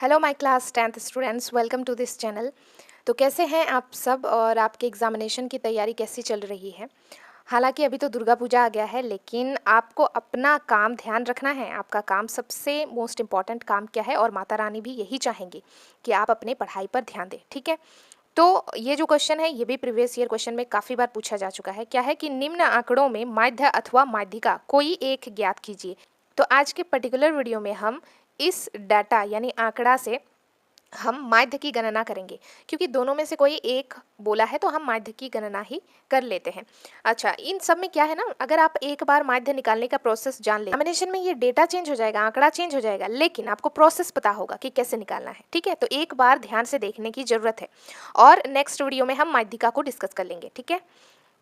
Hello my class 10th students, welcome to this channel. तो कैसे हैं आप सब और आपके एग्जामिनेशन की तैयारी कैसी चल रही है। हालांकि अभी तो दुर्गा पूजा आ गया है, लेकिन आपको अपना काम ध्यान रखना है। आपका काम सबसे मोस्ट इम्पॉर्टेंट काम क्या है, और माता रानी भी यही चाहेंगी कि आप अपने पढ़ाई पर ध्यान दें। ठीक है, तो ये जो क्वेश्चन है ये भी प्रीवियस ईयर क्वेश्चन में काफ़ी बार पूछा जा चुका है। क्या है कि निम्न आंकड़ों में माध्य अथवा माध्यिका कोई एक ज्ञात कीजिए। तो आज के पर्टिकुलर वीडियो में हम इस डाटा यानी आंकड़ा से हम माध्य की गणना करेंगे, क्योंकि दोनों में से कोई एक बोला है तो हम माध्य की गणना ही कर लेते हैं। अच्छा, इन सब में क्या है ना, अगर आप एक बार माध्य निकालने का प्रोसेस जान ले, एग्जामिनेशन में ये डेटा चेंज हो जाएगा, आंकड़ा चेंज हो जाएगा, लेकिन आपको प्रोसेस पता होगा कि कैसे निकालना है। ठीक है, तो एक बार ध्यान से देखने की जरूरत है, और नेक्स्ट वीडियो में हम माध्यिका को डिस्कस कर लेंगे। ठीक है,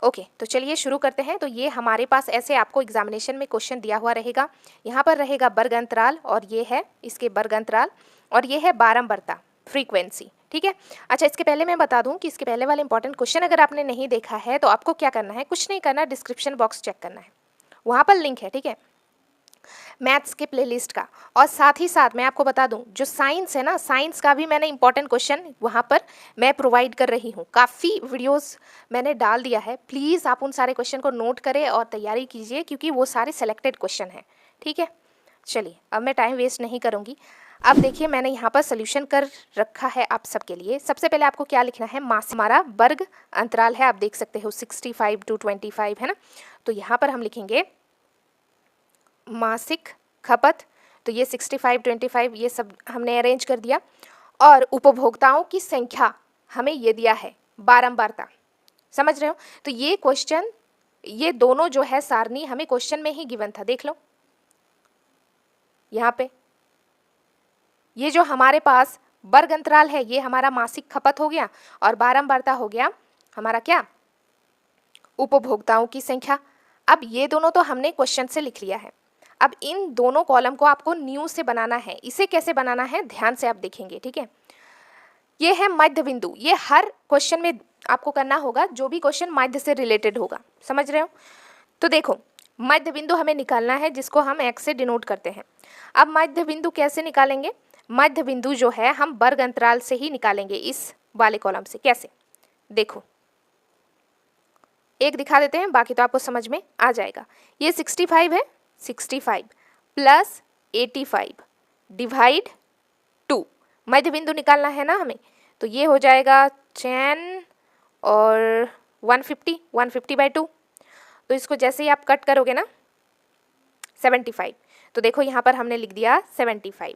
ओके, तो चलिए शुरू करते हैं। तो ये हमारे पास ऐसे आपको एग्जामिनेशन में क्वेश्चन दिया हुआ रहेगा। यहाँ पर रहेगा वर्ग अंतराल, और ये है इसके वर्ग अंतराल, और ये है बारंबारता फ्रीक्वेंसी। ठीक है, अच्छा, इसके पहले मैं बता दूं कि इसके पहले वाले इंपॉर्टेंट क्वेश्चन अगर आपने नहीं देखा है तो आपको क्या करना है, कुछ नहीं करना, डिस्क्रिप्शन बॉक्स चेक करना है, वहाँ पर लिंक है। ठीक है, मैथ्स के प्लेलिस्ट का। और साथ ही साथ मैं आपको बता दूं, जो साइंस है ना, साइंस का भी मैंने इंपॉर्टेंट क्वेश्चन वहाँ पर मैं प्रोवाइड कर रही हूँ। काफ़ी वीडियोस मैंने डाल दिया है, प्लीज़ आप उन सारे क्वेश्चन को नोट करें और तैयारी कीजिए, क्योंकि वो सारे सेलेक्टेड क्वेश्चन हैं। ठीक है, चलिए अब मैं टाइम वेस्ट नहीं करूँगी। अब देखिए, मैंने यहाँ पर सोल्यूशन कर रखा है आप सबके लिए। सबसे पहले आपको क्या लिखना है, मास हमारा वर्ग अंतराल है, आप देख सकते हो 65 to 25 है ना। तो यहाँ पर हम लिखेंगे मासिक खपत, तो ये 65 25 ये सब हमने अरेंज कर दिया। और उपभोक्ताओं की संख्या हमें ये दिया है, बारंबारता। समझ रहे हो, तो ये क्वेश्चन, ये दोनों जो है सारणी हमें क्वेश्चन में ही गिवन था, देख लो यहाँ पे। ये जो हमारे पास वर्ग अंतराल है ये हमारा मासिक खपत हो गया, और बारंबारता हो गया हमारा क्या, उपभोक्ताओं की संख्या। अब ये दोनों तो हमने क्वेश्चन से लिख लिया है। अब इन दोनों कॉलम को आपको न्यू से बनाना है। इसे कैसे बनाना है ध्यान से आप देखेंगे। ठीक है, ये है मध्य बिंदु, ये हर क्वेश्चन में आपको करना होगा, जो भी क्वेश्चन मध्य से रिलेटेड होगा। समझ रहे हो, तो देखो मध्य बिंदु हमें निकालना है, जिसको हम एक्स से डिनोट करते हैं। अब मध्य बिंदु कैसे निकालेंगे, मध्य बिंदु जो है हम वर्ग अंतराल से ही निकालेंगे, इस वाले कॉलम से। कैसे, देखो एक दिखा देते हैं, बाकी तो आपको समझ में आ जाएगा। ये 65 है, 65 प्लस 85 डिवाइड 2, मध्य बिंदु निकालना है ना हमें, तो ये हो जाएगा 10 और 150, 150/2। तो इसको जैसे ही आप कट करोगे ना 75, तो देखो यहाँ पर हमने लिख दिया 75।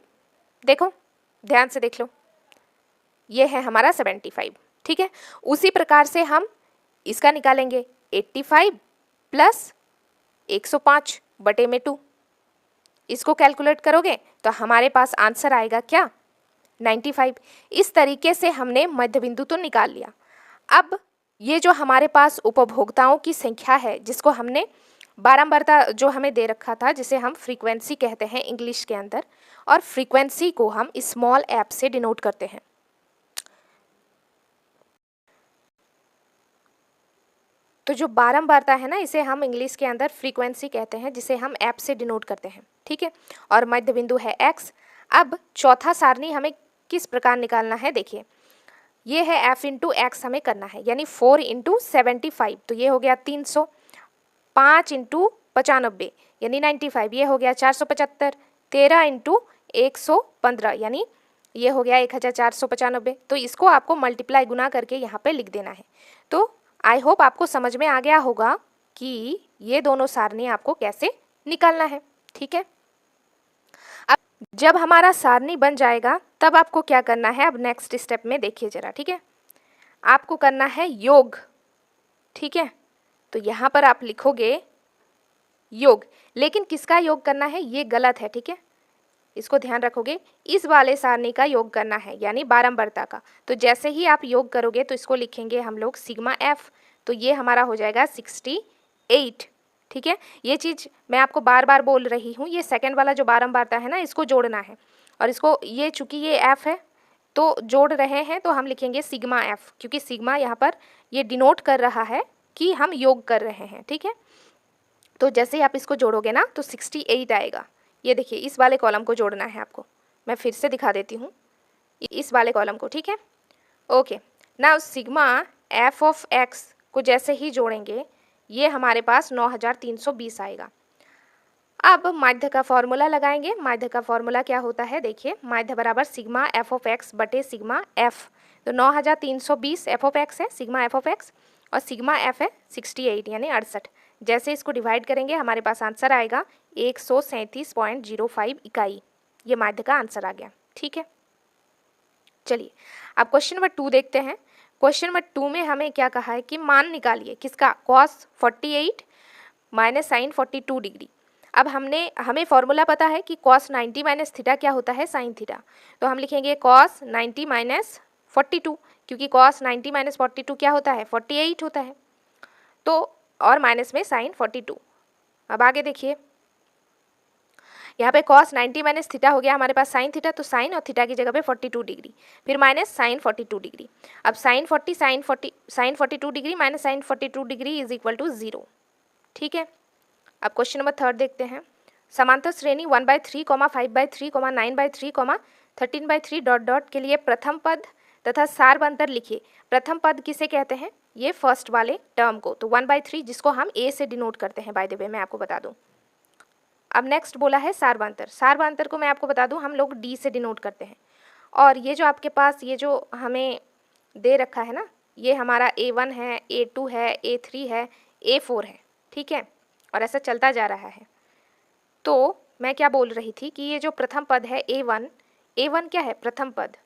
देखो ध्यान से देख लो, ये है हमारा 75। ठीक है, उसी प्रकार से हम इसका निकालेंगे 85 प्लस 105/2। इसको कैलकुलेट करोगे तो हमारे पास आंसर आएगा क्या, 95। इस तरीके से हमने मध्य बिंदु तो निकाल लिया। अब ये जो हमारे पास उपभोक्ताओं की संख्या है, जिसको हमने बारंबारता जो हमें दे रखा था, जिसे हम फ्रीक्वेंसी कहते हैं इंग्लिश के अंदर, और फ्रीक्वेंसी को हम स्मॉल ऐप से डिनोट करते हैं। तो जो बारंबारता है ना, इसे हम इंग्लिश के अंदर फ्रीक्वेंसी कहते हैं, जिसे हम ऐप से डिनोट करते हैं। ठीक है, और मध्य बिंदु है एक्स। अब चौथा सारणी हमें किस प्रकार निकालना है, देखिए ये है एफ इंटू एक्स हमें करना है, यानी 4 इंटू 75, तो ये हो गया 300, 5 इंटू 95 यानी 95, ये हो गया 475, 13 इंटू 115 यानी ये हो गया 1495। तो इसको आपको मल्टीप्लाई गुना करके यहाँ पे लिख देना है। तो आई होप आपको समझ में आ गया होगा कि ये दोनों सारणी आपको कैसे निकालना है। ठीक है, अब जब हमारा सारणी बन जाएगा तब आपको क्या करना है, अब नेक्स्ट स्टेप में देखिए जरा। ठीक है, आपको करना है योग। ठीक है, तो यहाँ पर आप लिखोगे योग, लेकिन किसका योग करना है, ये गलत है। ठीक है, इसको ध्यान रखोगे, इस वाले सारणी का योग करना है, यानी बारंबारता का। तो जैसे ही आप योग करोगे तो इसको लिखेंगे हम लोग सिग्मा एफ, तो ये हमारा हो जाएगा 68। ठीक है, ये चीज़ मैं आपको बार बार बोल रही हूँ, ये सेकंड वाला जो बारंबारता है ना, इसको जोड़ना है, और इसको ये चूंकि ये एफ है तो जोड़ रहे हैं, तो हम लिखेंगे सिग्मा एफ, क्योंकि सिग्मा यहाँ पर ये डिनोट कर रहा है कि हम योग कर रहे हैं। ठीक है, तो जैसे ही आप इसको जोड़ोगे ना तो 68 आएगा। ये देखिए, इस वाले कॉलम को जोड़ना है आपको, मैं फिर से दिखा देती हूँ। इस वाले कॉलम को, ठीक है। Okay, now sigma F of x को जैसे ही जोड़ेंगे ये हमारे पास 9320 आएगा। अब माध्य का फॉर्मूला लगाएंगे। माध्य का फॉर्मूला क्या होता है, देखिए, माध्य बराबर सिग्मा एफ ऑफ एक्स बटे सिग्मा एफ। तो 9320 एफ ऑफ एक्स है, सिग्मा एफ ऑफ एक्स, और सिग्मा एफ है 68 यानी 68। जैसे इसको डिवाइड करेंगे हमारे पास आंसर आएगा 137.05 इकाई। ये माध्य का आंसर आ गया, ठीक है। चलिए अब क्वेश्चन नंबर 2 देखते हैं। क्वेश्चन नंबर 2 में हमें क्या कहा है कि मान निकालिए किसका, cos 48 माइनस साइन 42 डिग्री। अब हमें फॉर्मूला पता है कि cos 90 माइनस थीटा क्या होता है, साइन थीटा। तो हम लिखेंगे cos 90 माइनस 42, क्योंकि cos 90 माइनस 42 क्या होता है, 48 होता है। तो और माइनस में साइन 42। अब आगे देखिए, यहाँ पे cos 90 माइनस थीटा हो गया हमारे पास साइन थीटा, तो साइन और थीटा की जगह पे 42 डिग्री, फिर माइनस साइन 42 डिग्री। अब sine 42 degree minus sine 42 degree is equal to 0, ठीक है। अब क्वेश्चन नंबर 3 देखते हैं। समांतर श्रेणी 1/3, 5/3, 9/3, 13/3 डॉट डॉट के लिए प्रथम पद तथा सारबंतर लिखिए। प्रथम पद किसे कहते हैं, ये फर्स्ट वाले टर्म को, तो 1/3 जिसको हम ए से डिनोट करते हैं, बाय द वे मैं आपको बता दूं। अब नेक्स्ट बोला है सारबंतर। सारबंतर को मैं आपको बता दूं हम लोग डी से डिनोट करते हैं। और ये जो आपके पास ये जो हमें दे रखा है ना, ये हमारा A1 है, A2 है, A3 है, A4 है, ठीक है, और ऐसा चलता जा रहा है। तो मैं क्या बोल रही थी कि ये जो प्रथम पद है A1 क्या है, प्रथम पद,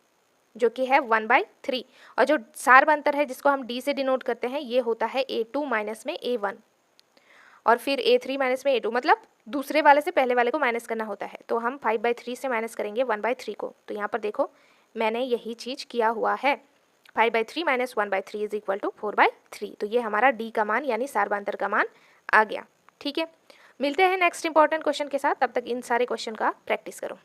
जो कि है 1/3, और जो सारबंतर है जिसको हम डी से डिनोट करते हैं ये होता है A2 माइनस में A1, और फिर A3 माइनस में A2, मतलब दूसरे वाले से पहले वाले को माइनस करना होता है। तो हम 5/3 से माइनस करेंगे 1/3 को। तो यहाँ पर देखो मैंने यही चीज़ किया हुआ है, 5/3 माइनस 1/3 इज इक्वल टू 4/3। तो ये हमारा डी का मान यानी सारबंतर का मान आ गया, ठीक है। मिलते हैं नेक्स्ट इंपॉर्टेंट क्वेश्चन के साथ, तब तक इन सारे क्वेश्चन का प्रैक्टिस करो।